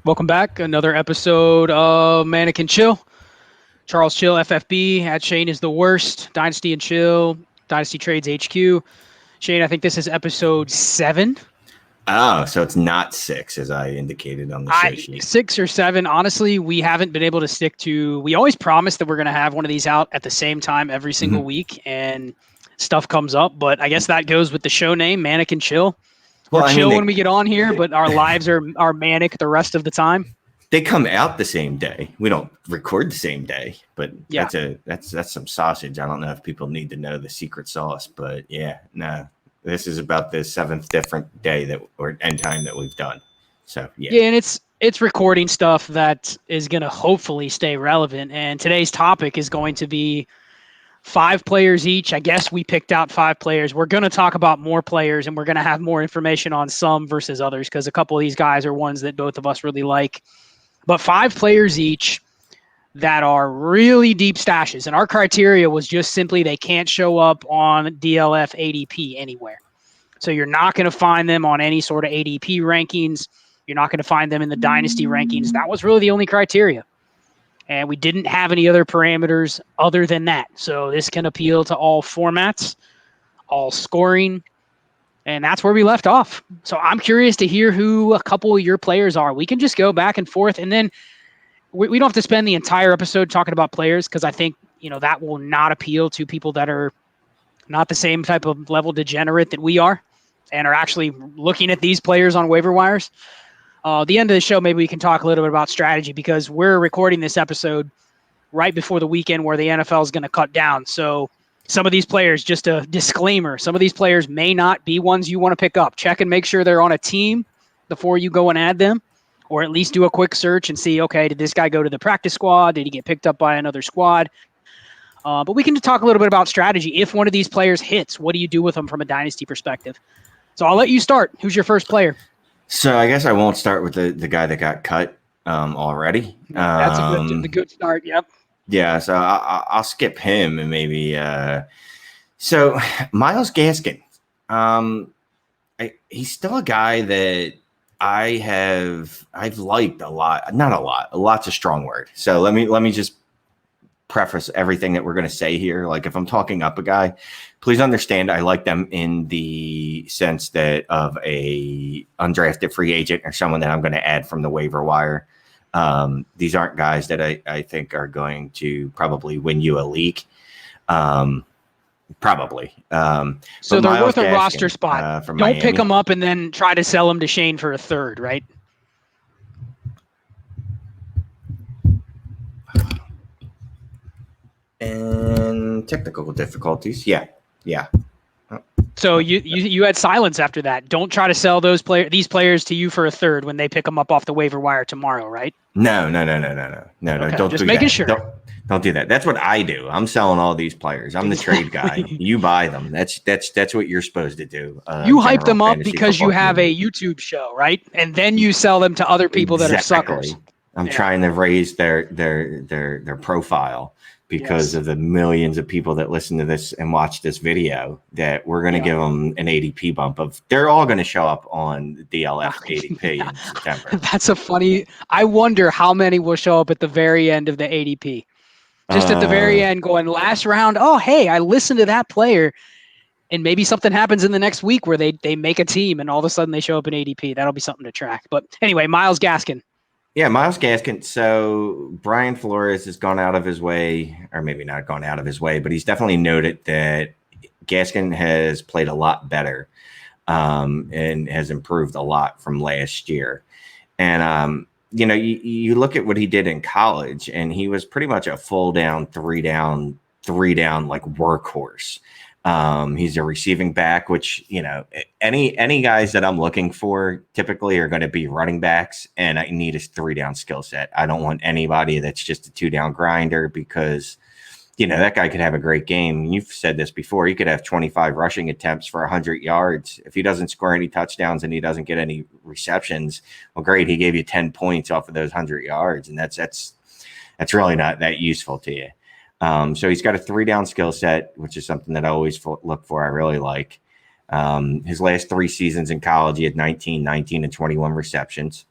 Welcome back. Another episode of Manic and Chill. Charles Chill, FFB. At Shane is the worst. Dynasty and Chill. Dynasty Trades HQ. Shane, I think this is episode 7. Oh, so it's not 6 as I indicated on the show sheet. 6 or 7. Honestly, we haven't been able to stick to. We always promise that we're going to have one of these out at the same time every single week, and stuff comes up. But I guess that goes with the show name, Manic and Chill. We're chill when we get on here, but our lives are manic the rest of the time. They come out the same day. We don't record the same day, but yeah. that's some sausage. I don't know if people need to know the secret sauce, but yeah, no. This is about the 7th different day that or end time that we've done. So yeah, and it's recording stuff that is going to hopefully stay relevant. And today's topic is going to be 5 players each. I guess we picked out 5 players. We're going to talk about more players, and we're going to have more information on some versus others because a couple of these guys are ones that both of us really like. But 5 players each that are really deep stashes. And our criteria was just simply they can't show up on DLF ADP anywhere. So you're not going to find them on any sort of ADP rankings. You're not going to find them in the Dynasty rankings. That was really the only criteria. And we didn't have any other parameters other than that. So this can appeal to all formats, all scoring, and that's where we left off. So I'm curious to hear who a couple of your players are. We can just go back and forth, and then we don't have to spend the entire episode talking about players because I think that will not appeal to people that are not the same type of level degenerate that we are and are actually looking at these players on waiver wires. The end of the show, maybe we can talk a little bit about strategy because we're recording this episode right before the weekend where the NFL is going to cut down. So some of these players, just a disclaimer, some of these players may not be ones you want to pick up. Check and make sure they're on a team before you go and add them, or at least do a quick search and see, okay, did this guy go to the practice squad? Did he get picked up by another squad? But we can talk a little bit about strategy. If one of these players hits, what do you do with them from a dynasty perspective? So I'll let you start. Who's your first player? So I guess I won't start with the guy that got cut already. That's a good start. Yep. Yeah, so I'll skip him and maybe. So Myles Gaskin, he's still a guy that I've liked a lot. Not a lot. A lot's a strong word. So let me just preface everything that we're going to say here. Like if I'm talking up a guy, please understand I like them in the sense that of a undrafted free agent or someone that I'm going to add from the waiver wire. These aren't guys that I think are going to probably win you a league. Probably. So they're Myles worth a Gaskin, roster spot. Don't Miami. pick them up and then try to sell them to Shane for a third, right? And technical difficulties. Yeah. So you had silence after that. Don't try to sell these players to you for a third when they pick them up off the waiver wire tomorrow, right? No. Okay, Don't just do making that. sure. Don't do that. That's what I do. I'm selling all these players. I'm the trade guy. You buy them. That's what you're supposed to do. You hype them up because you have a YouTube show, right? And then you sell them to other people that are suckers. I'm trying to raise their profile because of the millions of people that listen to this and watch this video that we're going to give them an ADP bump of. They're all going to show up on DLF ADP in September. That's a funny. I wonder how many will show up at the very end of the ADP. Just at the very end going last round. Oh, hey, I listened to that player. And maybe something happens in the next week where they make a team and all of a sudden they show up in ADP. That'll be something to track. But anyway, Myles Gaskin. Yeah, Myles Gaskin. So Brian Flores has gone out of his way, or maybe not gone out of his way, but he's definitely noted that Gaskin has played a lot better and has improved a lot from last year. And, you look at what he did in college, and he was pretty much a full down, three down like workhorse. He's a receiving back, which, any guys that I'm looking for typically are going to be running backs, and I need a 3-down skill set. I don't want anybody that's just a 2-down grinder because, that guy could have a great game. You've said this before. He could have 25 rushing attempts for 100 yards. If he doesn't score any touchdowns and he doesn't get any receptions, well, great. He gave you 10 points off of those 100 yards, and that's really not that useful to you. So he's got a 3-down skill set, which is something that I always look for. I really like. His last 3 seasons in college, he had 19, and 21 receptions.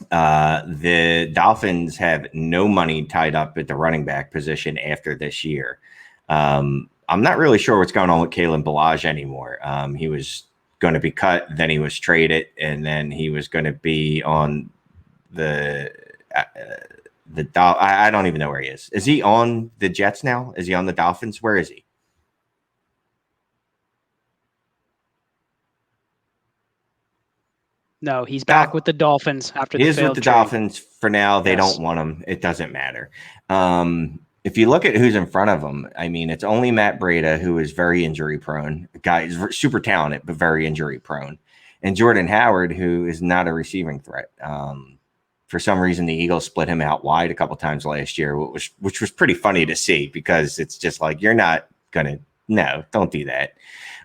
The Dolphins have no money tied up at the running back position after this year. I'm not really sure what's going on with Kalen Ballage anymore. He was going to be cut, then he was traded, and then he was going to be on the I don't even know where he is. Is he on the Jets now? Is he on the Dolphins? Where is he? No, he's back with the Dolphins after the failed trade. He is with the Dolphins for now. They don't want him. It doesn't matter. If you look at who's in front of him, I mean, it's only Matt Breida, who is very injury prone. The guy is super talented, but very injury prone. And Jordan Howard, who is not a receiving threat. For some reason, the Eagles split him out wide a couple times last year, which was pretty funny to see, because it's just like, you're not going to, no, don't do that.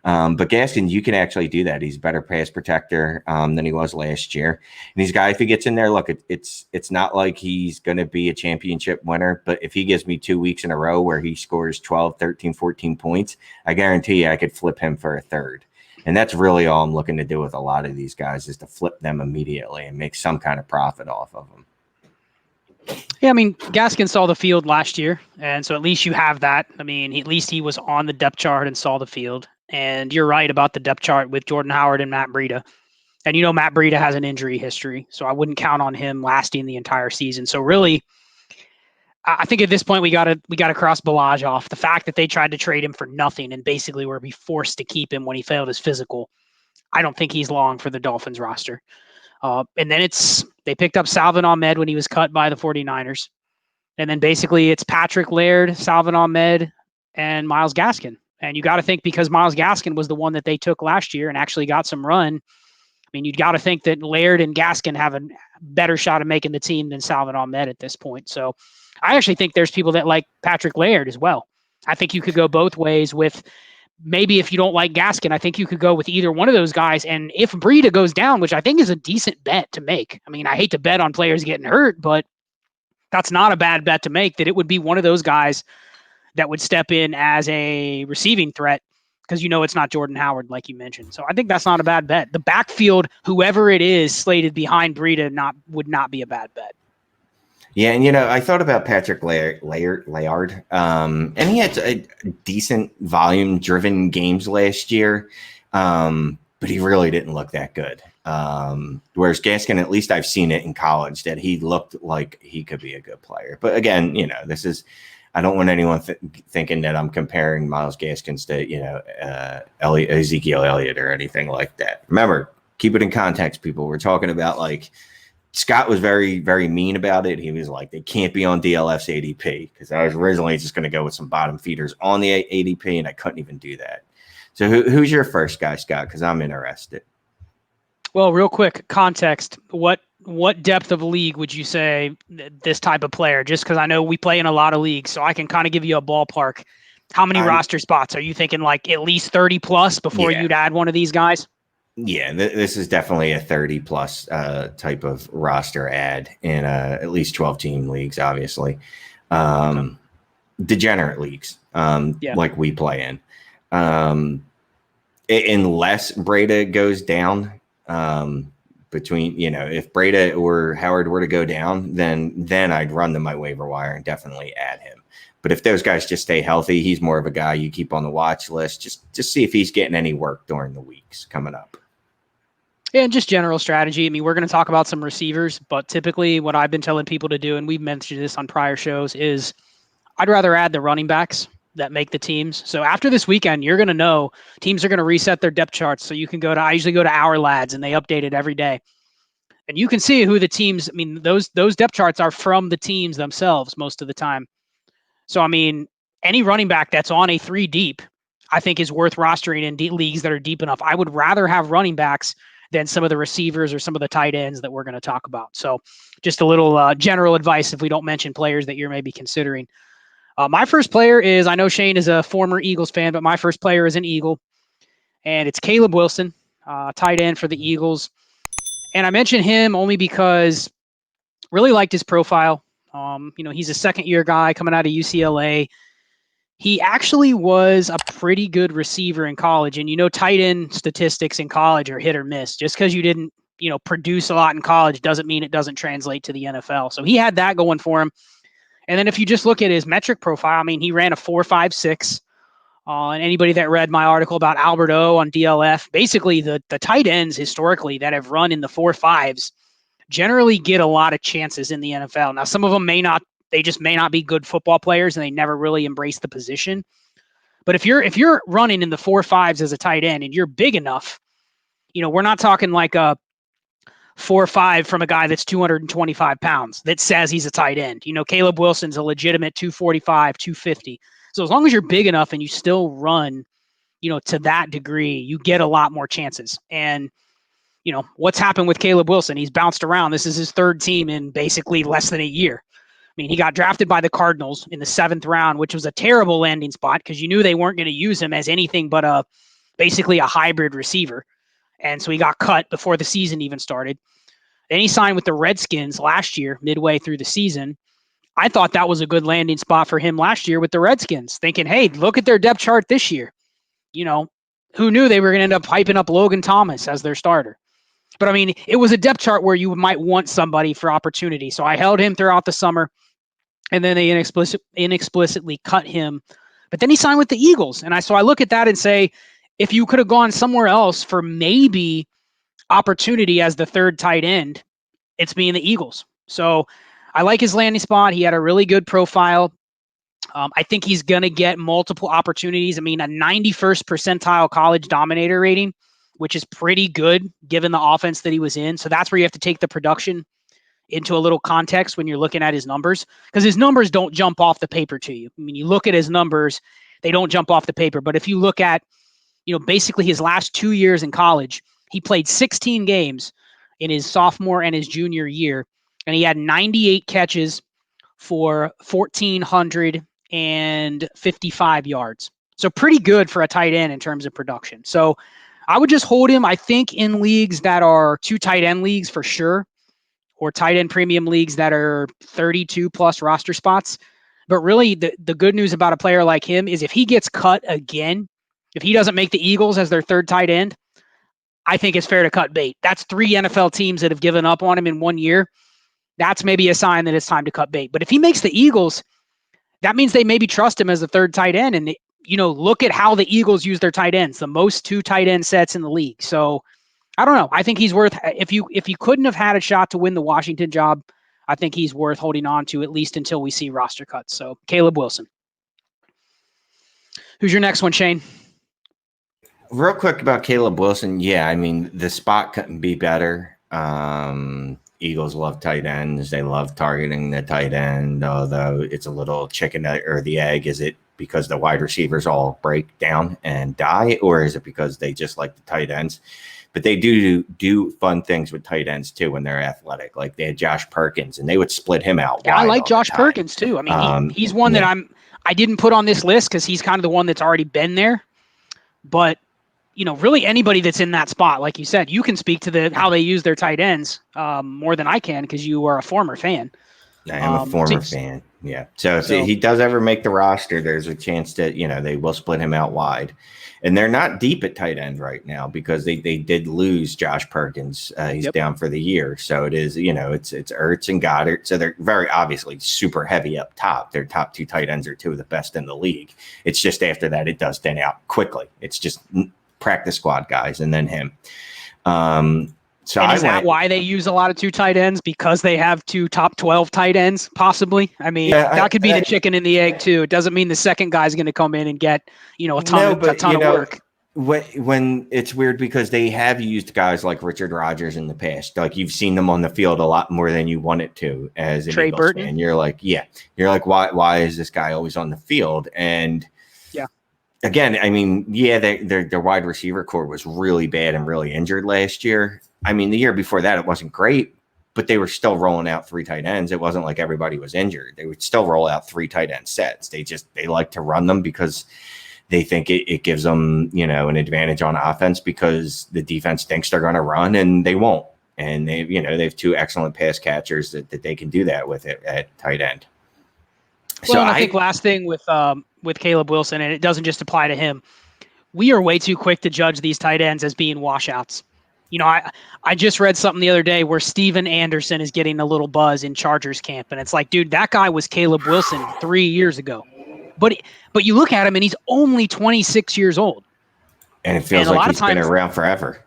But Gaskin, you can actually do that. He's a better pass protector than he was last year. And he's a guy, if he gets in there, look, it's not like he's going to be a championship winner, but if he gives me 2 weeks in a row where he scores 12, 13, 14 points, I guarantee you I could flip him for a third. And that's really all I'm looking to do with a lot of these guys, is to flip them immediately and make some kind of profit off of them. Yeah, I mean, Gaskin saw the field last year, and so at least you have that. I mean, at least he was on the depth chart and saw the field. And you're right about the depth chart with Jordan Howard and Matt Breida. And you know, Matt Breida has an injury history, so I wouldn't count on him lasting the entire season. So really, I think at this point we got to cross Ballage off. The fact that they tried to trade him for nothing and basically were be forced to keep him when he failed his physical, I don't think he's long for the Dolphins roster. And then they picked up Salvon Ahmed when he was cut by the 49ers. And then basically it's Patrick Laird, Salvon Ahmed, and Myles Gaskin. And you got to think, because Myles Gaskin was the one that they took last year and actually got some run, I mean, you got to think that Laird and Gaskin have a better shot of making the team than Salvon Ahmed at this point. So I actually think there's people that like Patrick Laird as well. I think you could go both ways with, maybe if you don't like Gaskin, I think you could go with either one of those guys. And if Breida goes down, which I think is a decent bet to make, I mean, I hate to bet on players getting hurt, but that's not a bad bet to make, that it would be one of those guys that would step in as a receiving threat, because you know it's not Jordan Howard, like you mentioned. So I think that's not a bad bet. The backfield, whoever it is slated behind Breida, would not be a bad bet. Yeah, and I thought about Patrick Laird, and he had a decent volume-driven games last year, but he really didn't look that good. Whereas Gaskin, at least I've seen it in college, that he looked like he could be a good player. But again, this is, I don't want anyone thinking that I'm comparing Myles Gaskins to, Ezekiel Elliott or anything like that. Remember, keep it in context, people. We're talking about, like, Scott was very, very mean about it. He was like, they can't be on DLF's ADP, because I was originally just going to go with some bottom feeders on the ADP, and I couldn't even do that. So who's your first guy, Scott? Because I'm interested. Well, real quick, context. What depth of league would you say this type of player? Just because I know we play in a lot of leagues, so I can kind of give you a ballpark. How many roster spots? Are you thinking like at least 30 plus before you'd add one of these guys? Yeah, this is definitely a 30 plus type of roster ad in at least 12-team leagues, obviously. Degenerate leagues, like we play in. Unless Breida goes down, between, if Breida or Howard were to go down, then I'd run to my waiver wire and definitely add him. But if those guys just stay healthy, he's more of a guy you keep on the watch list. Just see if he's getting any work during the weeks coming up. Yeah, and just general strategy. I mean, we're going to talk about some receivers, but typically what I've been telling people to do, and we've mentioned this on prior shows, is I'd rather add the running backs that make the teams. So after this weekend, you're going to know teams are going to reset their depth charts. So you can I usually go to Our Lads, and they update it every day. And you can see who the teams, I mean, those depth charts are from the teams themselves most of the time. So, I mean, any running back that's on a 3 deep, I think is worth rostering in leagues that are deep enough. I would rather have running backs than some of the receivers or some of the tight ends that we're going to talk about. So just a little general advice if we don't mention players that you're maybe considering. My first player is, I know Shane is a former Eagles fan, but my first player is an Eagle, and it's Caleb Wilson, tight end for the Eagles. And I mention him only because really liked his profile. He's a second-year guy coming out of UCLA. He actually was a pretty good receiver in college. And, tight end statistics in college are hit or miss. Just because you didn't produce a lot in college doesn't mean it doesn't translate to the NFL. So he had that going for him. And then if you just look at his metric profile, I mean, he ran a 4.56. And anybody that read my article about Albert O on DLF, basically the tight ends historically that have run in the 4.5s generally get a lot of chances in the NFL. Now, some of them they just may not be good football players and they never really embrace the position. But if you're running in the 4.5s as a tight end and you're big enough, we're not talking like a 4.5 from a guy that's 225 pounds that says he's a tight end. Caleb Wilson's a legitimate 245, 250. So as long as you're big enough and you still run, to that degree, you get a lot more chances. And, what's happened with Caleb Wilson? He's bounced around. This is his third team in basically less than a year. I mean, he got drafted by the Cardinals in the 7th round, which was a terrible landing spot because you knew they weren't going to use him as anything but basically a hybrid receiver. And so he got cut before the season even started. Then he signed with the Redskins last year, midway through the season. I thought that was a good landing spot for him last year with the Redskins, thinking, hey, look at their depth chart this year. Who knew they were going to end up hyping up Logan Thomas as their starter? But I mean, it was a depth chart where you might want somebody for opportunity. So I held him throughout the summer, and then they inexplicitly cut him. But then he signed with the Eagles. And I look at that and say, if you could have gone somewhere else for maybe opportunity as the third tight end, it's being the Eagles. So I like his landing spot. He had a really good profile. I think he's going to get multiple opportunities. I mean, a 91st percentile college dominator rating, which is pretty good given the offense that he was in. So that's where you have to take the production into a little context when you're looking at his numbers, because his numbers don't jump off the paper to you. I mean, you look at his numbers, they don't jump off the paper. But if you look at, basically his last 2 years in college, he played 16 games in his sophomore and his junior year, and he had 98 catches for 1,455 yards. So pretty good for a tight end in terms of production. So I would just hold him, I think, in leagues that are 2 tight end leagues for sure, or tight end premium leagues that are 32 plus roster spots. But really, the good news about a player like him is if he gets cut again, if he doesn't make the Eagles as their third tight end, I think it's fair to cut bait. That's 3 NFL teams that have given up on him in 1 year. That's maybe a sign that it's time to cut bait. But if he makes the Eagles, that means they maybe trust him as the third tight end. And, look at how the Eagles use their tight ends, the most 2 tight end sets in the league. So I don't know. I think he's worth, if you couldn't have had a shot to win the Washington job, I think he's worth holding on to at least until we see roster cuts. So Caleb Wilson. Who's your next one, Shane? Real quick about Caleb Wilson. Yeah, I mean, the spot couldn't be better. Eagles love tight ends. They love targeting the tight end, although it's a little chicken or the egg. Is it because the wide receivers all break down and die, or is it because they just like the tight ends? But they do fun things with tight ends too when they're athletic. Like they had Josh Perkins, and they would split him out. Yeah, I like Josh Perkins too. I mean, he's one that I didn't put on this list because he's kind of the one that's already been there. But really anybody that's in that spot, like you said, you can speak to how they use their tight ends more than I can because you are a former fan. I am a former fan. Yeah. So if he does ever make the roster, there's a chance that, they will split him out wide. And they're not deep at tight end right now because they did lose Josh Perkins. He's down for the year. So it is, it's Ertz and Goddard. So they're very obviously super heavy up top. Their top 2 tight ends are 2 of the best in the league. It's just after that, it does thin out quickly. It's just practice squad guys and then him. So and is that why they use a lot of 2 tight ends? Because they have 2 top 12 tight ends, possibly? I mean, that could be the chicken and the egg, too. It doesn't mean the second guy's going to come in and get, a ton of work. When it's weird because they have used guys like Richard Rodgers in the past. Like you've seen them on the field a lot more than you want it to as an Eagles Burton fan. You're like, why is this guy always on the field? And again, I mean, their wide receiver core was really bad and really injured last year. I mean, the year before that, it wasn't great, but they were still rolling out 3 tight ends. It wasn't like everybody was injured. They would still roll out 3 tight end sets. They like to run them because they think it gives them, an advantage on offense because the defense thinks they're going to run and they won't. And they have 2 excellent pass catchers that they can do that with it at tight end. Well, so I think last thing with Caleb Wilson, and it doesn't just apply to him, we are way too quick to judge these tight ends as being washouts. I just read something the other day where Steven Anderson is getting a little buzz in Chargers camp, and it's like, dude, that guy was Caleb Wilson 3 years ago. But you look at him and he's only 26 years old. And it feels And a like lot of he's been times, around forever.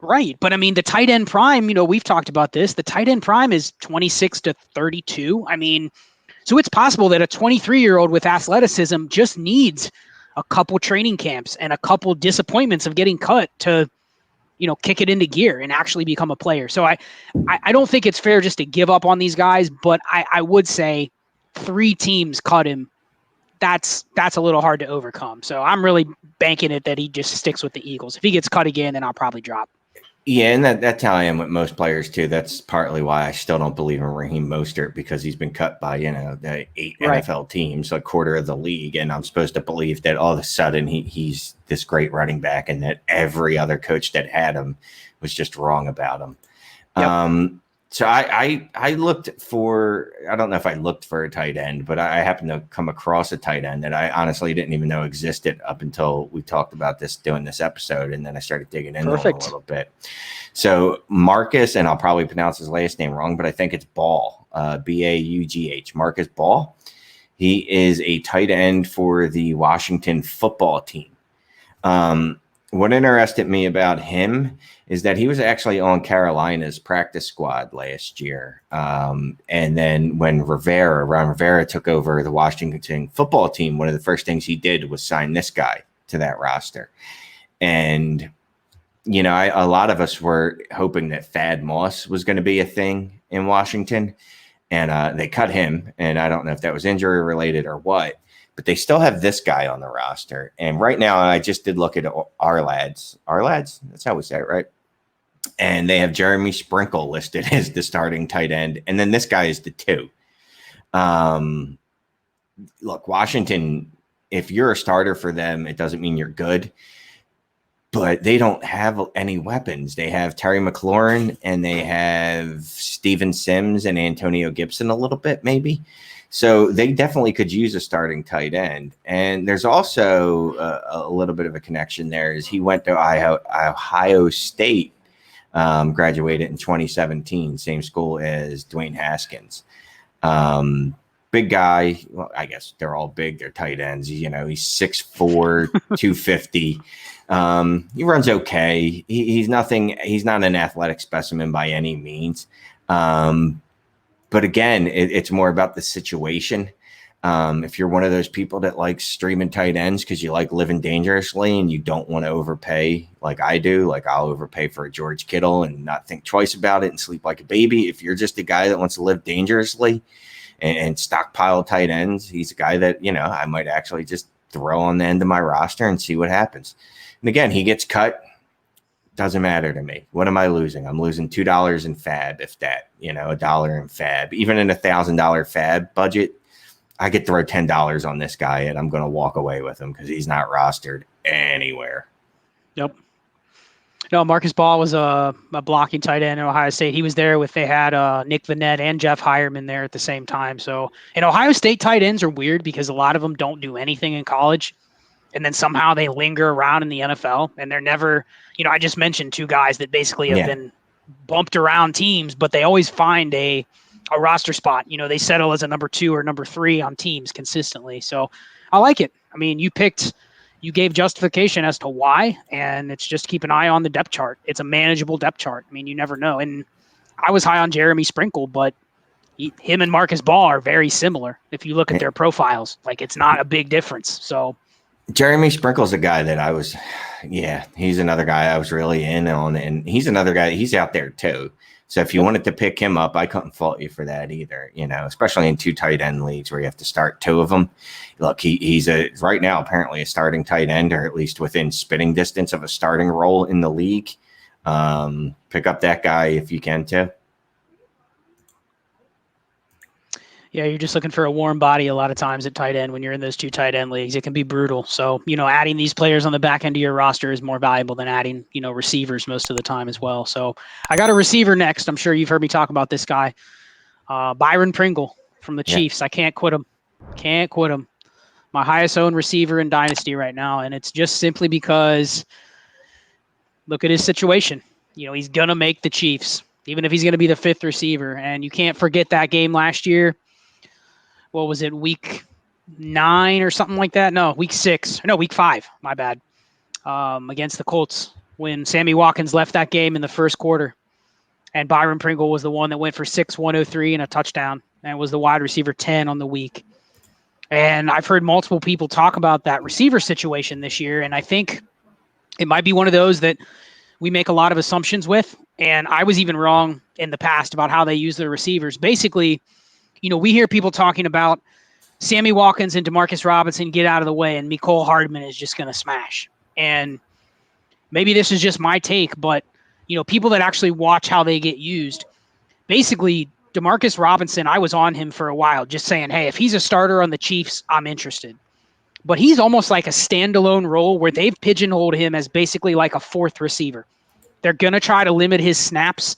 right. But I mean, the tight end prime, we've talked about this. The tight end prime is 26 to 32. I mean, so it's possible that a 23-year-old with athleticism just needs a couple training camps and a couple disappointments of getting cut to, kick it into gear and actually become a player. So I don't think it's fair just to give up on these guys, but I would say 3 teams cut him. That's a little hard to overcome. So I'm really banking it that he just sticks with the Eagles. If he gets cut again, then I'll probably drop. Yeah, and that's how I am with most players too. That's partly why I still don't believe in Raheem Mostert, because he's been cut by, the 8 Right. NFL teams, a quarter of the league, and I'm supposed to believe that all of a sudden he's this great running back, and that every other coach that had him was just wrong about him. Yep. So I looked for, I don't know if I looked for a tight end, but I happened to come across a tight end that I honestly didn't even know existed up until we talked about this, doing this episode. And then I started digging into him a little bit. So Marcus, and I'll probably pronounce his last name wrong, but I think it's Baugh, Baugh, Marcus Baugh. He is a tight end for the Washington football team. What interested me about him is that he was actually on Carolina's practice squad last year. And then when Ron Rivera took over the Washington football team, one of the first things he did was sign this guy to that roster. And, a lot of us were hoping that Thad Moss was going to be a thing in Washington, and they cut him. And I don't know if that was injury related or what, but they still have this guy on the roster. And right now, I just did look at our lads. Our lads? That's how we say it, right? And they have Jeremy Sprinkle listed as the starting tight end. And then this guy is the 2. Look, Washington, if you're a starter for them, it doesn't mean you're good. But they don't have any weapons. They have Terry McLaurin, and they have Steven Sims and Antonio Gibson a little bit, maybe. So they definitely could use a starting tight end. And there's also a little bit of a connection there, is he went to Ohio State, graduated in 2017, same school as Dwayne Haskins. Big guy. Well, I guess they're all big. They're tight ends. He's 6'4", 250. He runs okay. He's nothing. He's not an athletic specimen by any means. But again, it's more about the situation. If you're one of those people that likes streaming tight ends because you like living dangerously and you don't want to overpay like I do, like I'll overpay for a George Kittle and not think twice about it and sleep like a baby. If you're just a guy that wants to live dangerously and stockpile tight ends, he's a guy that, I might actually just throw on the end of my roster and see what happens. And again, he gets cut. Doesn't matter to me. What am I losing? I'm losing $2 in fab, if that, $1 in fab. Even in $1,000 fab budget, I could throw $10 on this guy and I'm going to walk away with him because he's not rostered anywhere. Yep. No, Marcus Baugh was a blocking tight end in Ohio State. He was there they had Nick Vannett and Jeff Hireman there at the same time. So, and Ohio State tight ends are weird because a lot of them don't do anything in college. And then somehow they linger around in the NFL, and they're never, I just mentioned 2 guys that basically have been bumped around teams, but they always find a roster spot. They settle as a number 2 or number 3 on teams consistently. So I like it. I mean, you gave justification as to why, and it's just keep an eye on the depth chart. It's a manageable depth chart. I mean, you never know. And I was high on Jeremy Sprinkle, but him and Marcus Baugh are very similar. If you look at their profiles, like it's not a big difference. So Jeremy Sprinkle's a guy that he's another guy I was really in on, and he's another guy, he's out there too. So if you wanted to pick him up, I couldn't fault you for that either, especially in 2 tight end leagues where you have to start 2 of them. Look, he's right now apparently a starting tight end, or at least within spitting distance of a starting role in the league. Pick up that guy if you can too. Yeah, you're just looking for a warm body a lot of times at tight end when you're in those 2 tight end leagues. It can be brutal. So, adding these players on the back end of your roster is more valuable than adding, receivers most of the time as well. So I got a receiver next. I'm sure you've heard me talk about this guy. Byron Pringle from the Chiefs. I can't quit him. Can't quit him. My highest owned receiver in Dynasty right now. And it's just simply because look at his situation. He's going to make the Chiefs, even if he's going to be the fifth receiver. And you can't forget that game last year. What was it, week 9 or something like that? No, week 6. No, week 5. My bad. Against the Colts when Sammy Watkins left that game in the first quarter. And Byron Pringle was the one that went for 103 and a touchdown and was the wide receiver 10 on the week. And I've heard multiple people talk about that receiver situation this year. And I think it might be one of those that we make a lot of assumptions with. And I was even wrong in the past about how they use their receivers. Basically, we hear people talking about Sammy Watkins and Demarcus Robinson get out of the way and Mecole Hardman is just going to smash. And maybe this is just my take, but people that actually watch how they get used, basically Demarcus Robinson, I was on him for a while just saying, hey, if he's a starter on the Chiefs, I'm interested. But he's almost like a standalone role where they've pigeonholed him as basically like a fourth receiver. They're going to try to limit his snaps,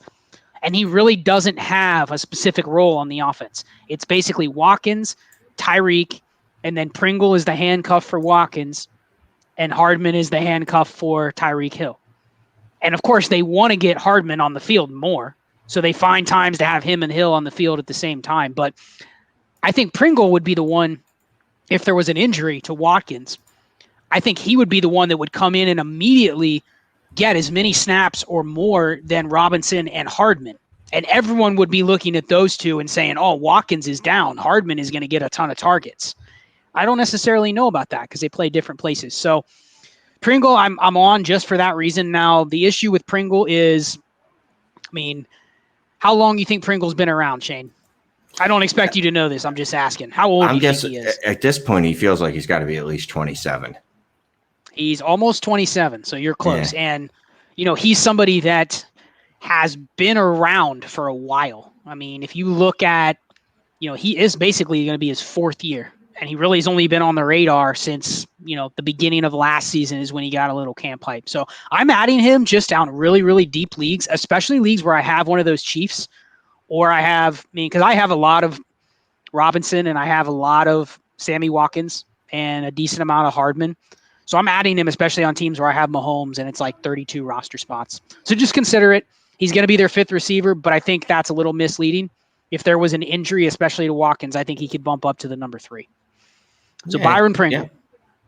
and he really doesn't have a specific role on the offense. It's basically Watkins, Tyreek, and then Pringle is the handcuff for Watkins, and Hardman is the handcuff for Tyreek Hill. And, of course, they want to get Hardman on the field more, so they find times to have him and Hill on the field at the same time. But I think Pringle would be the one, if there was an injury to Watkins, I think he would be the one that would come in and immediately get as many snaps or more than Robinson and Hardman. And everyone would be looking at those two and saying, oh, Watkins is down. Hardman is going to get a ton of targets. I don't necessarily know about that because they play different places. So Pringle, I'm on just for that reason. Now, the issue with Pringle is, how long do you think Pringle's been around, Shane? I don't expect you to know this. I'm just asking. How old do you think he is? At this point, he feels like he's got to be at least 27. He's almost 27, so you're close. Yeah. And, he's somebody that has been around for a while. If you look at, he is basically going to be his 4th year. And he really has only been on the radar since, the beginning of last season is when he got a little camp hype. So I'm adding him just down really, really deep leagues, especially leagues where I have one of those Chiefs. Or I have, because I have a lot of Robinson and I have a lot of Sammy Watkins and a decent amount of Hardman. So I'm adding him, especially on teams where I have Mahomes and it's like 32 roster spots. So just consider it. He's going to be their 5th receiver, but I think that's a little misleading. If there was an injury, especially to Watkins, I think he could bump up to the number 3. So Byron Pringle. Yeah.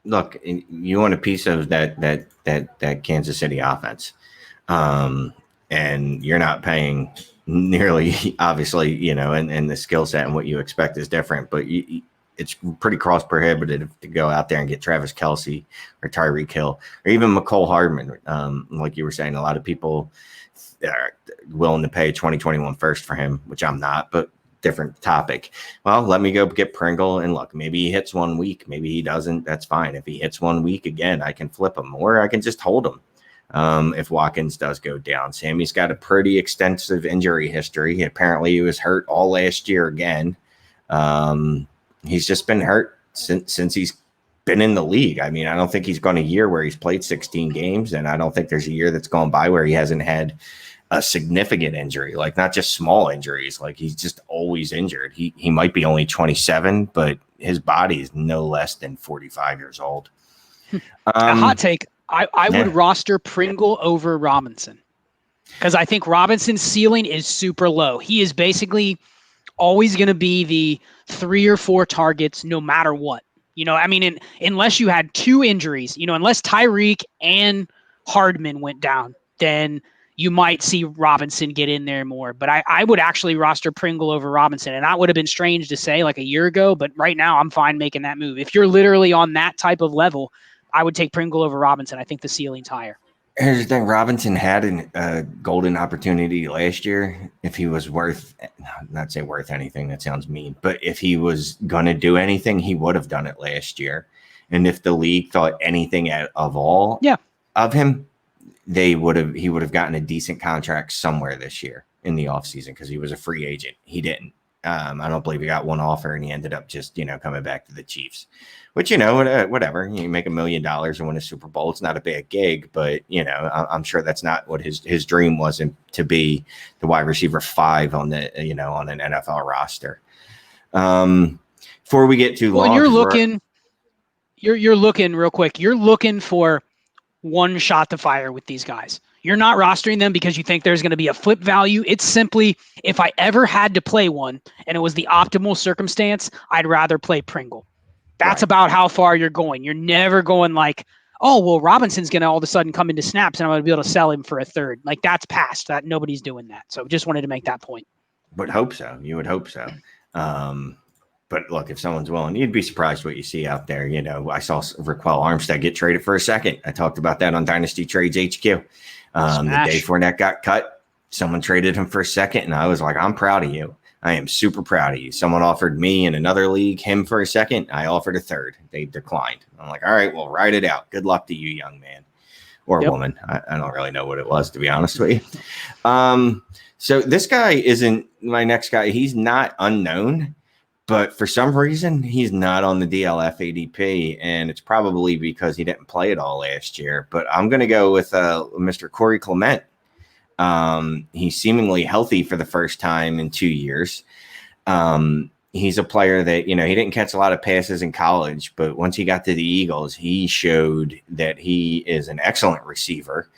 Look, you want a piece of that Kansas City offense. And you're not paying nearly, obviously, and the skill set and what you expect is different, but it's pretty cross prohibitive to go out there and get Travis Kelce or Tyreek Hill or even Mecole Hardman. Like you were saying, a lot of people are willing to pay 2021 first for him, which I'm not, but different topic. Well, let me go get Pringle and look, maybe he hits 1 week, maybe he doesn't. That's fine. If he hits 1 week again, I can flip him or I can just hold him. If Watkins does go down, Sammy's got a pretty extensive injury history. Apparently he was hurt all last year again. He's just been hurt since he's been in the league. I don't think he's gone a year where he's played 16 games. And I don't think there's a year that's gone by where he hasn't had a significant injury, like not just small injuries. Like he's just always injured. He might be only 27, but his body is no less than 45 years old. A hot take. I would roster Pringle over Robinson because I think Robinson's ceiling is super low. He is basically always going to be the 3 or 4 targets no matter what. Unless you had 2 injuries, unless Tyreek and Hardman went down, then you might see Robinson get in there more. But I would actually roster Pringle over Robinson. And that would have been strange to say like a year ago, but right now I'm fine making that move. If you're literally on that type of level, I would take Pringle over Robinson. I think the ceiling's higher. Here's the thing. Robinson had a golden opportunity last year. If he was not say worth anything, that sounds mean, but if he was going to do anything, he would have done it last year. And if the league thought anything of him, he would have gotten a decent contract somewhere this year in the offseason because he was a free agent. He didn't. I don't believe he got one offer and he ended up just, coming back to the Chiefs, which, whatever. You make $1 million and win a Super Bowl. It's not a bad gig, but, I'm sure that's not what his dream was to be the wide receiver 5 on the, on an NFL roster. Before we get too long. You're looking real quick. You're looking for one shot to fire with these guys. You're not rostering them because you think there's going to be a flip value. It's simply, if I ever had to play one and it was the optimal circumstance, I'd rather play Pringle. That's Right. about how far you're going. You're never going like, oh, well, Robinson's going to all of a sudden come into snaps and I'm going to be able to sell him for a third. Like, that's past that. Nobody's doing that. So just wanted to make that point. Would hope so. You would hope so. But look, if someone's willing, you'd be surprised what you see out there. You know, I saw Raquel Armstead get traded for a second. I talked about that on Dynasty Trades HQ. The day Fournette got cut, someone traded him for a second, and I was like, I'm proud of you. I am super proud of you. Someone offered me in another league him for a second. I offered a third. They declined. I'm like, all right, well, ride it out. Good luck to you, young man or woman. I don't really know what it was, to be honest with you. So this guy isn't my next guy. He's not unknown, but for some reason, he's not on the DLF ADP, and it's probably because he didn't play it all last year. But I'm going to go with Mr. Corey Clement. He's seemingly healthy for the first time in 2 years. He's a player that, he didn't catch a lot of passes in college, but once he got to the Eagles, he showed that he is an excellent receiver.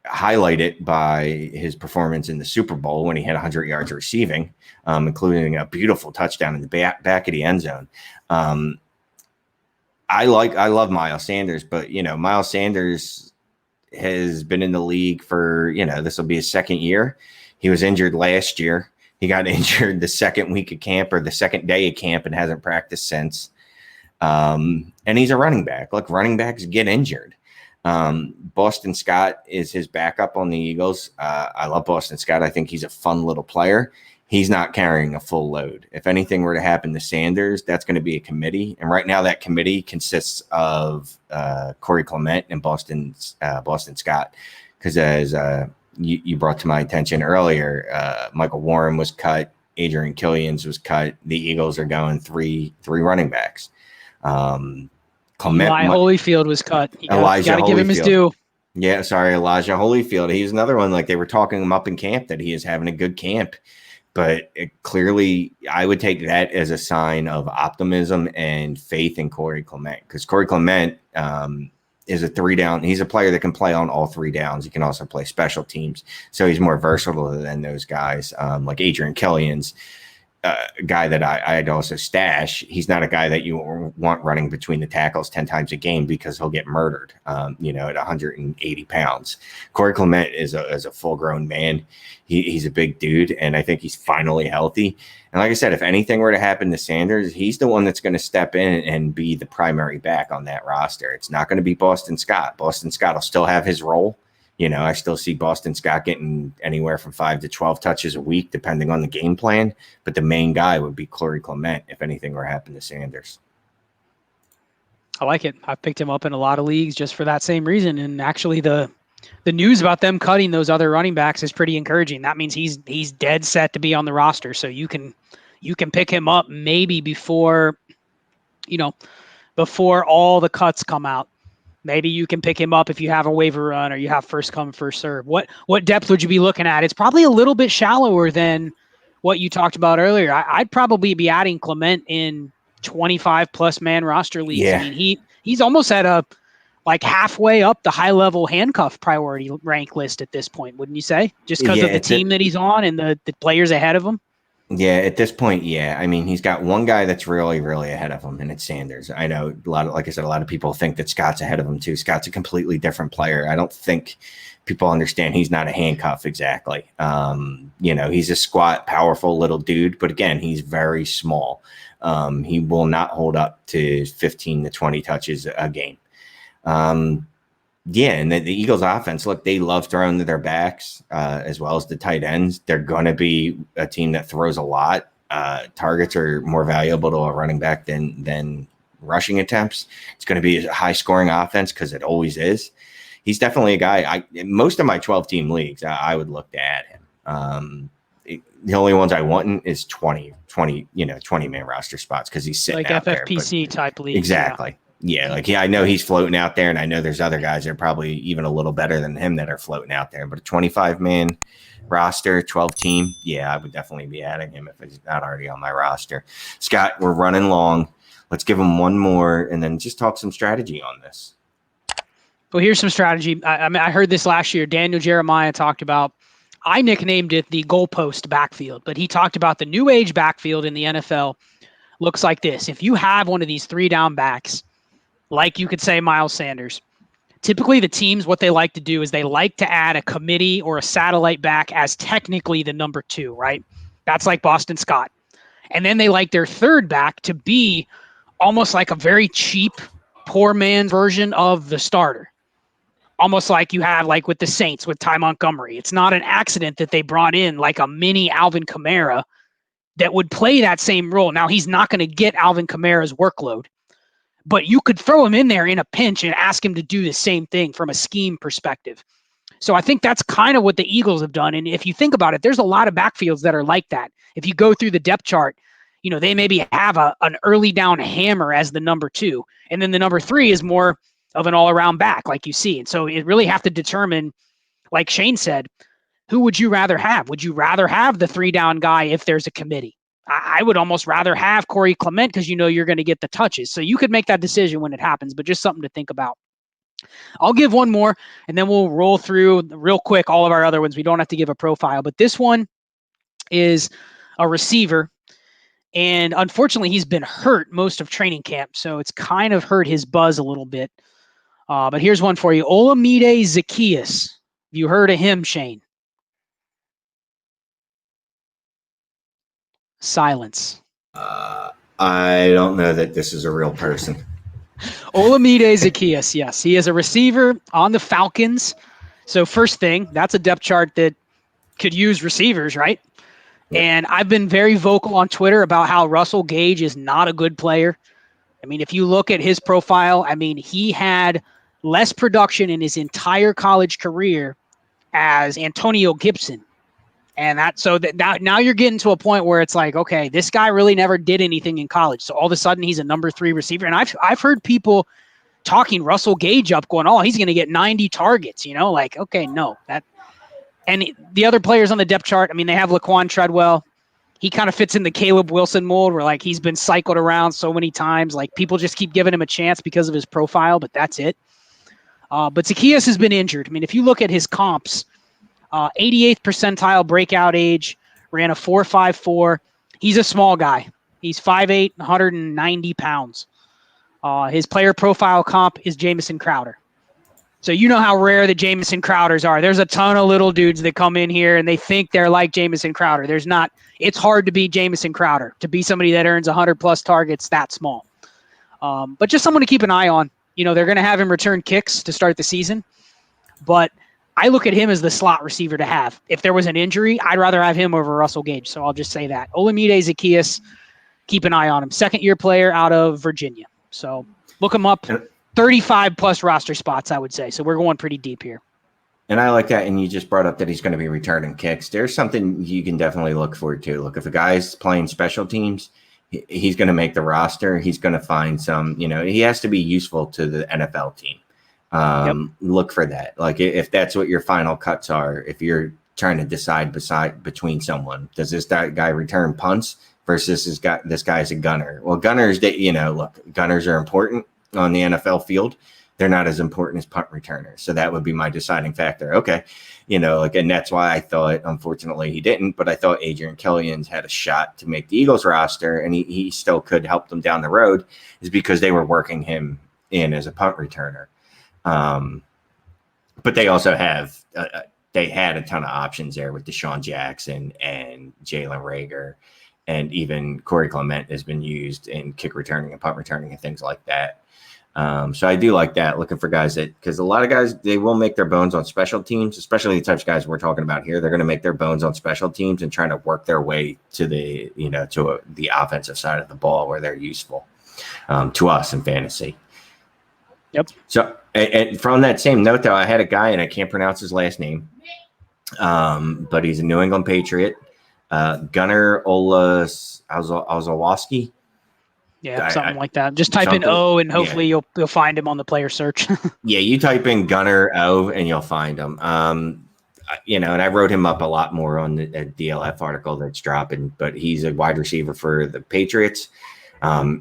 Highlighted by his performance in the Super Bowl when he had 100 yards receiving, including a beautiful touchdown in the back of the end zone. I love Miles Sanders, but Miles Sanders has been in the league for this will be his second year. He was injured last year. He got injured the second week of camp or the second day of camp and hasn't practiced since. And he's a running back. Look, running backs get injured. Boston Scott is his backup on the Eagles. I love Boston Scott. I think he's a fun little player. He's not carrying a full load. If anything were to happen to Sanders, that's going to be a committee. And right now that committee consists of Corey Clement and Boston Scott. Because as you brought to my attention earlier, Michael Warren was cut. Adrian Killians was cut. The Eagles are going three running backs. Elijah Holyfield was cut. You got to give him his due. Yeah, sorry, Elijah Holyfield. He's another one. Like, they were talking him up in camp that he is having a good camp. But clearly, I would take that as a sign of optimism and faith in Corey Clement. Because Corey Clement is a 3-down. He's a player that can play on all 3 downs. He can also play special teams. So he's more versatile than those guys, like Adrian Killians. A guy that I'd also stash. He's not a guy that you want running between the tackles 10 times a game because he'll get murdered, at 180 pounds. Corey Clement is a full-grown man. He's a big dude, and I think he's finally healthy. And like I said, if anything were to happen to Sanders, he's the one that's going to step in and be the primary back on that roster. It's not going to be Boston Scott. Boston Scott will still have his role. I still see Boston Scott getting anywhere from 5 to 12 touches a week, depending on the game plan. But the main guy would be Corey Clement if anything were to happen to Sanders. I like it. I've picked him up in a lot of leagues just for that same reason. And actually, the news about them cutting those other running backs is pretty encouraging. That means he's dead set to be on the roster. So you can pick him up maybe before all the cuts come out. Maybe you can pick him up if you have a waiver run or you have first come, first serve. What depth would you be looking at? It's probably a little bit shallower than what you talked about earlier. I'd probably be adding Clement in 25-plus man roster leagues. Yeah. I mean, he's almost at halfway up the high-level handcuff priority rank list at this point, wouldn't you say? Just because of the team that he's on and the players ahead of him? Yeah, at this point, yeah. I mean, he's got one guy that's really, really ahead of him, and it's Sanders. I know like I said, a lot of people think that Scott's ahead of him too. Scott's a completely different player. I don't think people understand he's not a handcuff exactly. He's a squat, powerful little dude, but again, he's very small. He will not hold up to 15 to 20 touches a game. Yeah, and the Eagles offense, look, they love throwing to their backs as well as the tight ends. They're going to be a team that throws a lot. Targets are more valuable to a running back than rushing attempts. It's going to be a high-scoring offense because it always is. He's definitely a guy. Most of my 12-team leagues, I would look to add him. The only ones I want is 20-man roster spots because he's sitting like out FFPC type leagues. Exactly. Yeah. Yeah, I know he's floating out there, and I know there's other guys that are probably even a little better than him that are floating out there. But a 25-man roster, 12-team, yeah, I would definitely be adding him if he's not already on my roster. Scott, we're running long. Let's give him one more and then just talk some strategy on this. Well, here's some strategy. I mean, I heard this last year. Daniel Jeremiah talked about, I nicknamed it the goalpost backfield, but he talked about the new age backfield in the NFL looks like this. If you have one of these 3 down backs, like you could say Miles Sanders, typically the teams, what they like to do is they like to add a committee or a satellite back as technically the number 2, right? That's like Boston Scott. And then they like their 3rd back to be almost like a very cheap, poor man's version of the starter. Almost like you have like with the Saints with Ty Montgomery. It's not an accident that they brought in like a mini Alvin Kamara that would play that same role. Now, he's not going to get Alvin Kamara's workload, but you could throw him in there in a pinch and ask him to do the same thing from a scheme perspective. So I think that's kind of what the Eagles have done. And if you think about it, there's a lot of backfields that are like that. If you go through the depth chart, they maybe have an early down hammer as the number 2. And then the number 3 is more of an all-around back, like you see. And so it really have to determine, like Shane said, who would you rather have? Would you rather have the 3-down guy if there's a committee? I would almost rather have Corey Clement because you're going to get the touches. So you could make that decision when it happens, but just something to think about. I'll give one more, and then we'll roll through real quick all of our other ones. We don't have to give a profile, but this one is a receiver. And unfortunately, he's been hurt most of training camp, so it's kind of hurt his buzz a little bit. But here's one for you. Olamide Zacchaeus. Have you heard of him, Shane? Silence. I don't know that this is a real person. Olamide Zacchaeus, yes. He is a receiver on the Falcons. So first thing, that's a depth chart that could use receivers, right? Yeah. And I've been very vocal on Twitter about how Russell Gage is not a good player. I mean, if you look at his profile, I mean, he had less production in his entire college career as Antonio Gibson. And now you're getting to a point where it's like, okay, this guy really never did anything in college. So all of a sudden he's a number 3 receiver. And I've heard people talking Russell Gage up going, oh, he's going to get 90 targets, like, okay, no. And the other players on the depth chart, I mean, they have Laquan Treadwell. He kind of fits in the Caleb Wilson mold where like he's been cycled around so many times. Like people just keep giving him a chance because of his profile, but that's it. But Zacchaeus has been injured. I mean, if you look at his comps, 88th percentile breakout age, ran a 4.54. He's a small guy. He's 5'8", 190 pounds. His player profile comp is Jamison Crowder. So you know how rare the Jamison Crowders are. There's a ton of little dudes that come in here and they think they're like Jamison Crowder. It's hard to be Jamison Crowder, to be somebody that earns 100-plus targets that small. But just someone to keep an eye on. They're going to have him return kicks to start the season. But I look at him as the slot receiver to have. If there was an injury, I'd rather have him over Russell Gage. So I'll just say that. Olamide Zacchaeus, keep an eye on him. Second-year player out of Virginia. So look him up. 35-plus roster spots, I would say. So we're going pretty deep here. And I like that. And you just brought up that he's going to be returning kicks. There's something you can definitely look forward to. Look, if a guy's playing special teams, he's going to make the roster. He's going to find some, he has to be useful to the NFL team. Look for that. Like if that's what your final cuts are, if you're trying to decide between someone, does this guy return punts versus this guy's a gunner? Well, gunners, gunners are important on the NFL field. They're not as important as punt returners. So that would be my deciding factor. Okay. And that's why I thought, unfortunately he didn't, but I thought Adrian Killian's had a shot to make the Eagles roster and he still could help them down the road, is because they were working him in as a punt returner. But they also have, they had a ton of options there with Deshaun Jackson and Jalen Reagor, and even Corey Clement has been used in kick returning and punt returning and things like that. So I do like that, looking for guys because a lot of guys, they will make their bones on special teams, especially the types of guys we're talking about here. They're going to make their bones on special teams and trying to work their way to the offensive side of the ball where they're useful to us in fantasy. Yep. So, and from that same note, though, I had a guy, and I can't pronounce his last name, but he's a New England Patriot, Gunnar Olszewski. Yeah, something like that. Just type in O, and hopefully you'll find him on the player search. Yeah, you type in Gunnar O, and you'll find him. And I wrote him up a lot more on the DLF article that's dropping, but he's a wide receiver for the Patriots.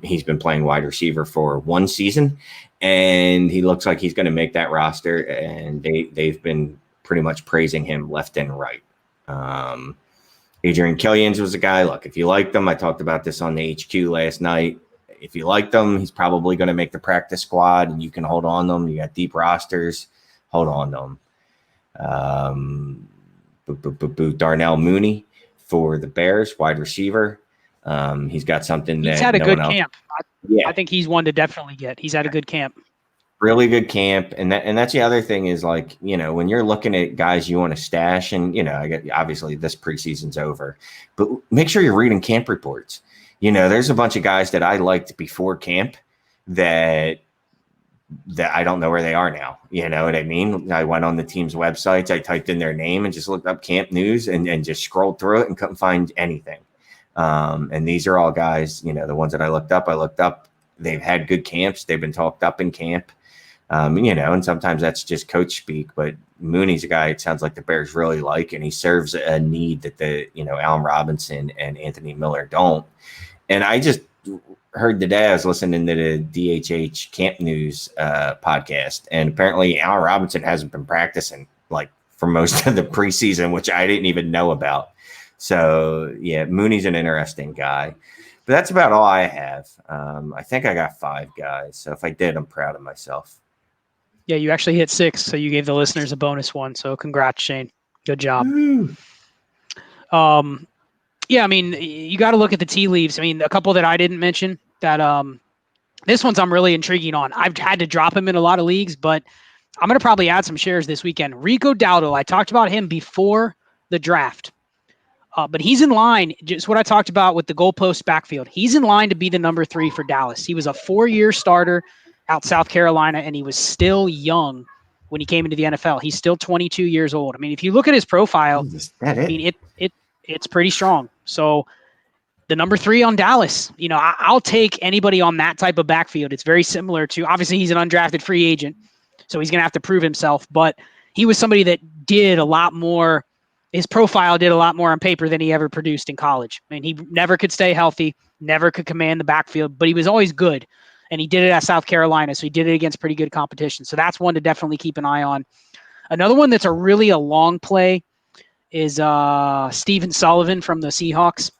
He's been playing wide receiver for one season, and he looks like he's going to make that roster. And they've been pretty much praising him left and right. Adrian Killians was a guy. Look, if you like them, I talked about this on the HQ last night. If you like them, he's probably going to make the practice squad, and you can hold on to them. You got deep rosters, hold on to them. Darnell Mooney for the Bears, wide receiver. He's got something that he's had a good camp. Yeah. I think he's one to definitely get. He's had a good camp. Really good camp. And that's the other thing is, like, when you're looking at guys you want to stash, and, obviously this preseason's over, but make sure you're reading camp reports. There's a bunch of guys that I liked before camp that I don't know where they are now. You know what I mean? I went on the team's websites, I typed in their name and just looked up camp news and just scrolled through it and couldn't find anything. And these are all guys, the ones that I looked up, they've had good camps. They've been talked up in camp. And sometimes that's just coach speak, but Mooney's a guy it sounds like the Bears really like, and he serves a need that Allen Robinson and Anthony Miller don't. And I just heard today, I was listening to the DHH Camp News podcast, and apparently Allen Robinson hasn't been practicing like for most of the preseason, which I didn't even know about. So yeah, Mooney's an interesting guy, but that's about all I have. I think I got 5 guys. So if I did, I'm proud of myself. Yeah, you actually hit 6, so you gave the listeners a bonus one. So congrats, Shane. Good job. Yeah, I mean, you got to look at the tea leaves. I mean, a couple that I didn't mention that this one's I'm really intriguing on. I've had to drop him in a lot of leagues, but I'm going to probably add some shares this weekend. Rico Dowdle, I talked about him before the draft, but he's in line, just what I talked about with the goalpost backfield. He's in line to be the number 3 for Dallas. He was a 4-year starter out South Carolina, and he was still young when he came into the NFL. He's still 22 years old. I mean, if you look at his profile, I mean, it's pretty strong. So the number 3 on Dallas, I'll take anybody on that type of backfield. It's very similar to, obviously he's an undrafted free agent, so he's going to have to prove himself, but he was somebody that did a lot more. His profile did a lot more on paper than he ever produced in college. I mean, he never could stay healthy, never could command the backfield, but he was always good. And he did it at South Carolina, so he did it against pretty good competition. So that's one to definitely keep an eye on. Another one that's a long play is Stephen Sullivan from the Seahawks,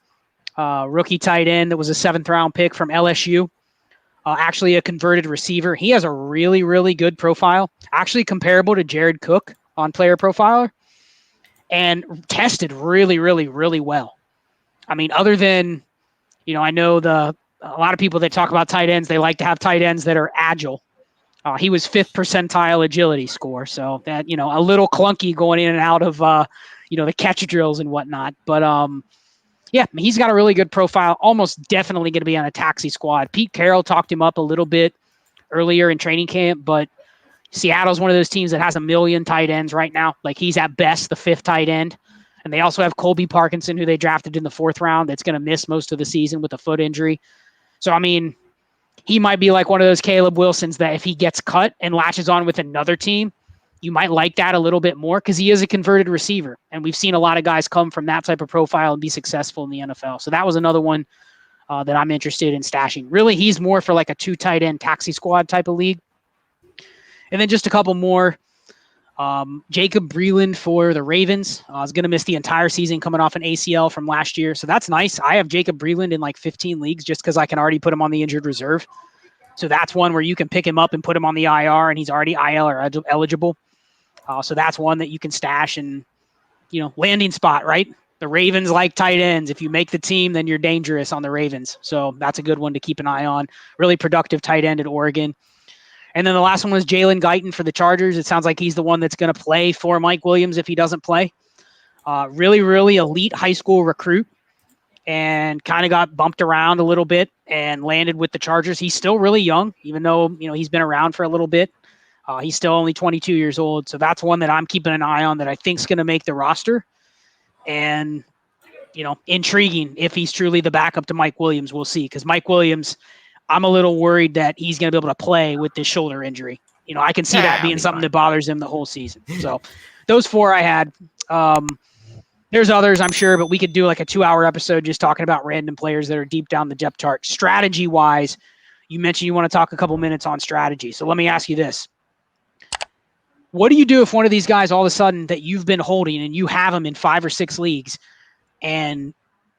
rookie tight end that was a 7th-round pick from LSU, actually a converted receiver. He has a really, really good profile, actually comparable to Jared Cook on Player Profiler, and tested really, really, really well. I mean, other than, I know a lot of people that talk about tight ends, they like to have tight ends that are agile. He was 5th percentile agility score. So that, a little clunky going in and out of, the catch drills and whatnot. But yeah, he's got a really good profile, almost definitely going to be on a taxi squad. Pete Carroll talked him up a little bit earlier in training camp, but Seattle's one of those teams that has a million tight ends right now. Like, he's at best the 5th tight end. And they also have Colby Parkinson, who they drafted in the 4th round, that's going to miss most of the season with a foot injury. So, I mean, he might be like one of those Caleb Wilsons that if he gets cut and latches on with another team, you might like that a little bit more because he is a converted receiver. And we've seen a lot of guys come from that type of profile and be successful in the NFL. So that was another one that I'm interested in stashing. Really, he's more for like a 2 tight end taxi squad type of league. And then just a couple more. Jacob Breeland for the Ravens is going to miss the entire season coming off an ACL from last year. So that's nice. I have Jacob Breeland in like 15 leagues just because I can already put him on the injured reserve. So that's one where you can pick him up and put him on the IR, and he's already IL or eligible. So that's one that you can stash and, landing spot, right? The Ravens like tight ends. If you make the team, then you're dangerous on the Ravens. So that's a good one to keep an eye on. Really productive tight end at Oregon. And then the last one was Jalen Guyton for the Chargers. It sounds like he's the one that's going to play for Mike Williams if he doesn't play. Really, really elite high school recruit, and kind of got bumped around a little bit and landed with the Chargers. He's still really young, even though, he's been around for a little bit. He's still only 22 years old. So that's one that I'm keeping an eye on that I think is going to make the roster. And, intriguing if he's truly the backup to Mike Williams. We'll see. Because Mike Williams, I'm a little worried that he's going to be able to play with this shoulder injury. I can see that being something that bothers him the whole season. So those 4 I had. There's others, I'm sure, but we could do like a 2-hour episode just talking about random players that are deep down the depth chart. Strategy wise, you mentioned you want to talk a couple minutes on strategy. So let me ask you this. What do you do if one of these guys all of a sudden that you've been holding and you have them in 5 or 6 leagues and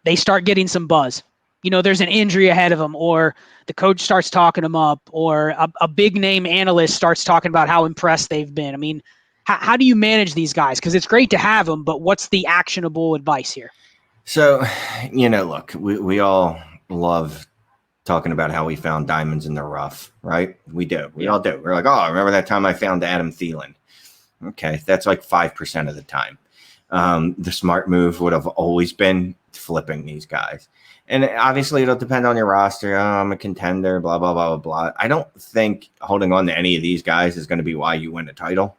they start getting some buzz? There's an injury ahead of them, or the coach starts talking them up, or a big name analyst starts talking about how impressed they've been. I mean, how do you manage these guys? Because it's great to have them, but what's the actionable advice here? So, look, we all love talking about how we found diamonds in the rough, right? We do. We all do. We're like, oh, remember that time I found Adam Thielen? Okay, that's like 5% of the time. The smart move would have always been flipping these guys. And obviously, it'll depend on your roster. Oh, I'm a contender, blah, blah, blah, blah, blah. I don't think holding on to any of these guys is going to be why you win a title.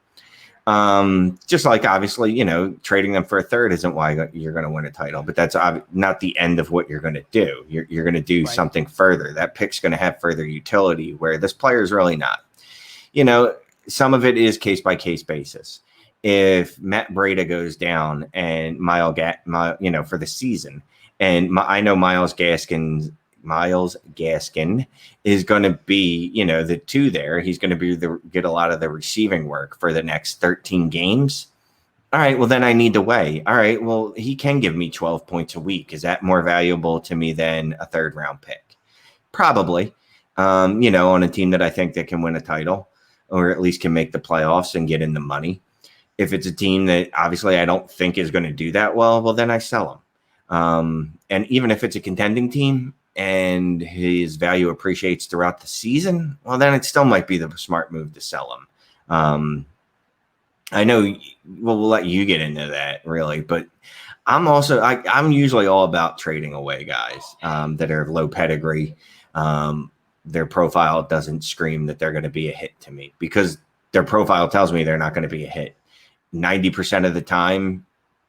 Just like, obviously, trading them for a third isn't why you're going to win a title. But that's not the end of what you're going to do. You're going to do something further. That pick's going to have further utility where this player is really not. Some of it is case-by-case basis. If Matt Breida goes down and for the season, and I know Myles Gaskin is going to be, the two there. He's going to get a lot of the receiving work for the next 13 games. All right, well, then I need to weigh. All right, well, he can give me 12 points a week. Is that more valuable to me than a third-round pick? Probably, on a team that I think that can win a title or at least can make the playoffs and get in the money. If it's a team that obviously I don't think is going to do that well, then I sell him. And even if it's a contending team and his value appreciates throughout the season, then it still might be the smart move to sell him. I know we'll let you get into that really, but I'm usually all about trading away guys that are low pedigree. Their profile doesn't scream that they're going to be a hit to me because their profile tells me they're not going to be a hit. 90% of the time,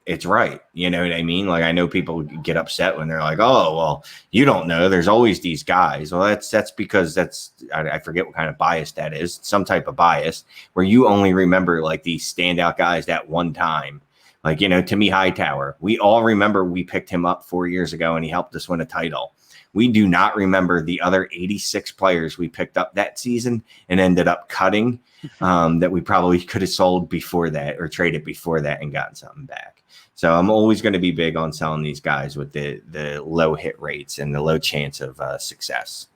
it's right. You know what I mean? Like, I know people get upset when they're like, oh, well, you don't know. There's always these guys. Well, that's because I forget what kind of bias that is. Some type of bias where you only remember like these standout guys that one time. Like, Timmy Hightower. We all remember we picked him up 4 years ago and he helped us win a title. We do not remember the other 86 players we picked up that season and ended up cutting that we probably could have sold before that or traded before that and gotten something back. So I'm always going to be big on selling these guys with the low hit rates and the low chance of success.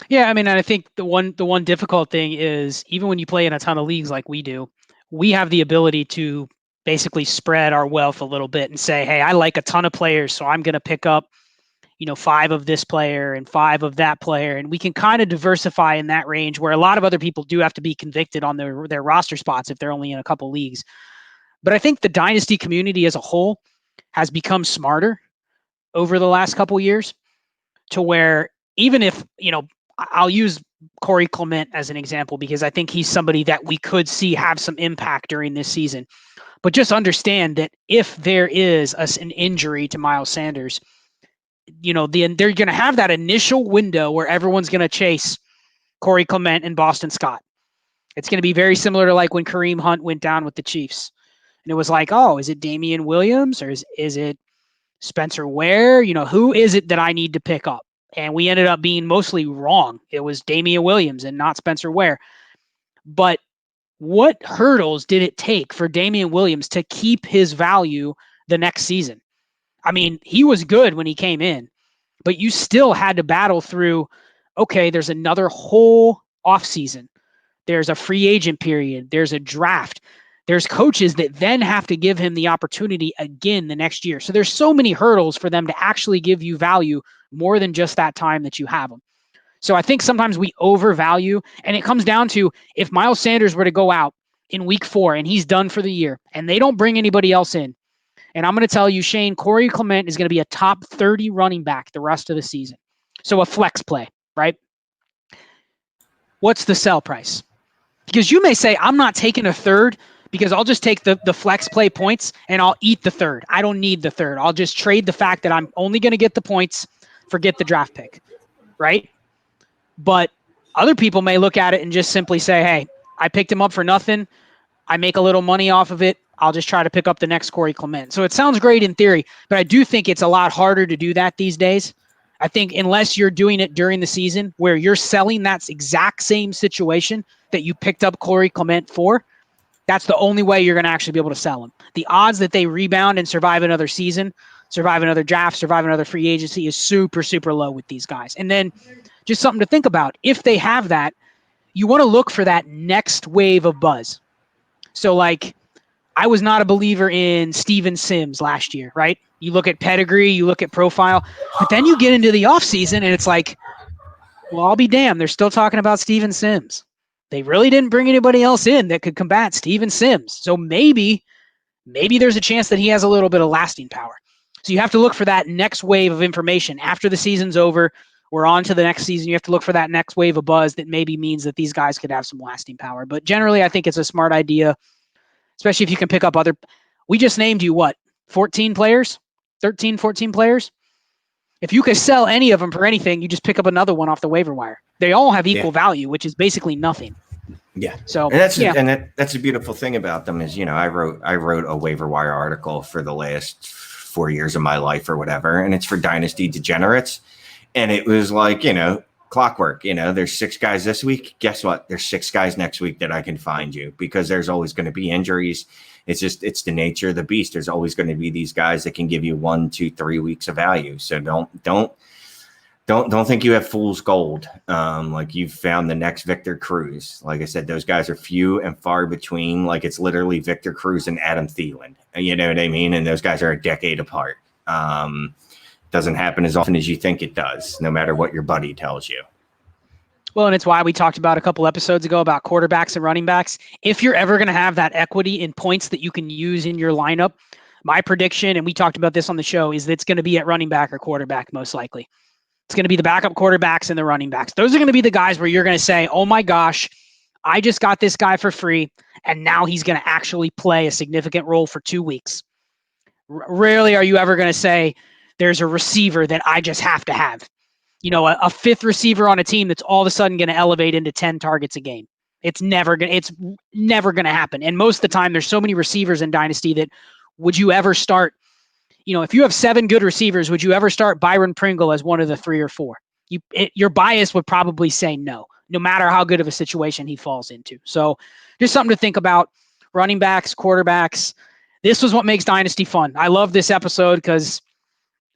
Yeah, I mean, and I think the one difficult thing is even when you play in a ton of leagues like we do, we have the ability to basically spread our wealth a little bit and say, hey, I like a ton of players, so I'm going to pick up 5 of this player and 5 of that player. And we can kind of diversify in that range where a lot of other people do have to be convicted on their roster spots if they're only in a couple leagues. But I think the Dynasty community as a whole has become smarter over the last couple years to where even if, I'll use Corey Clement as an example because I think he's somebody that we could see have some impact during this season. But just understand that if there is an injury to Miles Sanders, they're going to have that initial window where everyone's going to chase Corey Clement and Boston Scott. It's going to be very similar to like when Kareem Hunt went down with the Chiefs. And it was like, oh, is it Damian Williams or is it Spencer Ware? Who is it that I need to pick up? And we ended up being mostly wrong. It was Damian Williams and not Spencer Ware. But what hurdles did it take for Damian Williams to keep his value the next season? I mean, he was good when he came in, but you still had to battle through, okay, there's another whole offseason. There's a free agent period. There's a draft. There's coaches that then have to give him the opportunity again the next year. So there's so many hurdles for them to actually give you value more than just that time that you have them. So I think sometimes we overvalue, and it comes down to if Miles Sanders were to go out in week 4 and he's done for the year and they don't bring anybody else in, and I'm going to tell you, Shane, Corey Clement is going to be a top 30 running back the rest of the season. So a flex play, right? What's the sell price? Because you may say, I'm not taking a third because I'll just take the flex play points and I'll eat the third. I don't need the third. I'll just trade the fact that I'm only going to get the points, forget the draft pick, right? But other people may look at it and just simply say, hey, I picked him up for nothing. I make a little money off of it. I'll just try to pick up the next Corey Clement. So it sounds great in theory, but I do think it's a lot harder to do that these days. I think unless you're doing it during the season where you're selling that exact same situation that you picked up Corey Clement for, that's the only way you're going to actually be able to sell them. The odds that they rebound and survive another season, survive another draft, survive another free agency is super, super low with these guys. And then just something to think about. If they have that, you want to look for that next wave of buzz. So like, I was not a believer in Steven Sims last year, right? You look at pedigree, you look at profile, but then you get into the offseason and it's like, well, I'll be damned. They're still talking about Steven Sims. They really didn't bring anybody else in that could combat Steven Sims. So maybe there's a chance that he has a little bit of lasting power. So you have to look for that next wave of information. After the season's over, we're on to the next season. You have to look for that next wave of buzz that maybe means that these guys could have some lasting power. But generally, I think it's a smart idea, especially if you can pick up other. We just named you what? 14 players? 13, 14 players? If you could sell any of them for anything, you just pick up another one off the waiver wire. They all have equal value, which is basically nothing. Yeah. So and that's a beautiful thing about them is, I wrote a waiver wire article for the last 4 years of my life or whatever, and it's for Dynasty degenerates. And it was like, clockwork, there's 6 guys this week. Guess what? There's 6 guys next week that I can find you, because there's always going to be injuries. It's the nature of the beast. There's always going to be these guys that can give you 1, 2, 3 weeks of value. So don't think you have fool's gold. Like you've found the next Victor Cruz. Like I said, those guys are few and far between. Like it's literally Victor Cruz and Adam Thielen. You know what I mean? And those guys are a decade apart. Doesn't happen as often as you think it does, no matter what your buddy tells you. Well, and it's why we talked about a couple episodes ago about quarterbacks and running backs. If you're ever going to have that equity in points that you can use in your lineup, my prediction, and we talked about this on the show, is that it's going to be at running back or quarterback most likely. It's going to be the backup quarterbacks and the running backs. Those are going to be the guys where you're going to say, oh my gosh, I just got this guy for free, and now he's going to actually play a significant role for 2 weeks. Rarely are you ever going to say there's a receiver that I just have to have. A fifth receiver on a team that's all of a sudden going to elevate into 10 targets a game. It's never going to happen. And most of the time, there's so many receivers in Dynasty that would you ever start? If you have 7 good receivers, would you ever start Byron Pringle as one of the 3 or 4? Your bias would probably say no matter how good of a situation he falls into. So just something to think about. Running backs, quarterbacks. This was what makes Dynasty fun. I love this episode because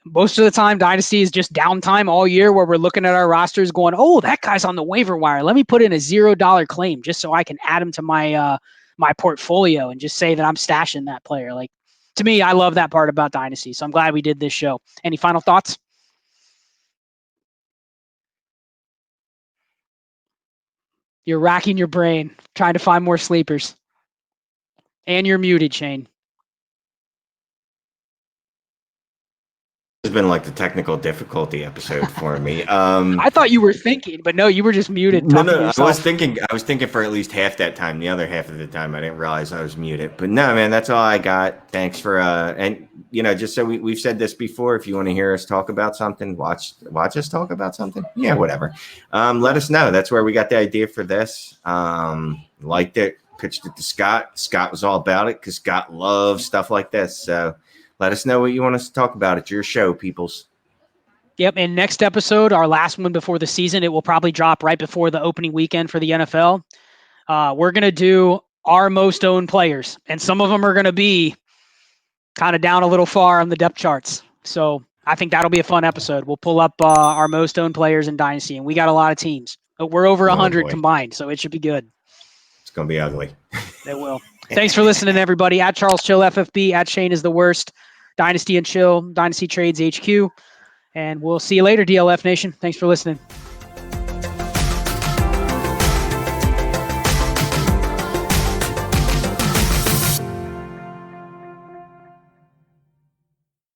most of the time, Dynasty is just downtime all year where we're looking at our rosters going, oh, that guy's on the waiver wire. Let me put in a $0 claim just so I can add him to my my portfolio and just say that I'm stashing that player. Like, to me, I love that part about Dynasty. So I'm glad we did this show. Any final thoughts? You're racking your brain trying to find more sleepers. And you're muted, Shane. Has been like the technical difficulty episode for me. I thought you were thinking, but no, you were just muted. No, I was thinking for at least half that time. The other half of the time, I didn't realize I was muted. But no, man, that's all I got. Thanks for and just so we've said this before. If you want to hear us talk about something, watch us talk about something. Yeah, whatever. Let us know. That's where we got the idea for this. Liked it, pitched it to Scott. Scott was all about it because Scott loves stuff like this. So. Let us know what you want us to talk about. It's your show, peoples. Yep, and next episode, our last one before the season, it will probably drop right before the opening weekend for the NFL. We're going to do our most owned players, and some of them are going to be kind of down a little far on the depth charts. So I think that'll be a fun episode. We'll pull up our most owned players in Dynasty, and we got a lot of teams. But we're over 100 combined, so it should be good. It's going to be ugly. It will. Thanks for listening, everybody. At Charles Chill FFB, at Shane is the worst. Dynasty and Chill, Dynasty Trades HQ. And we'll see you later, DLF Nation. Thanks for listening.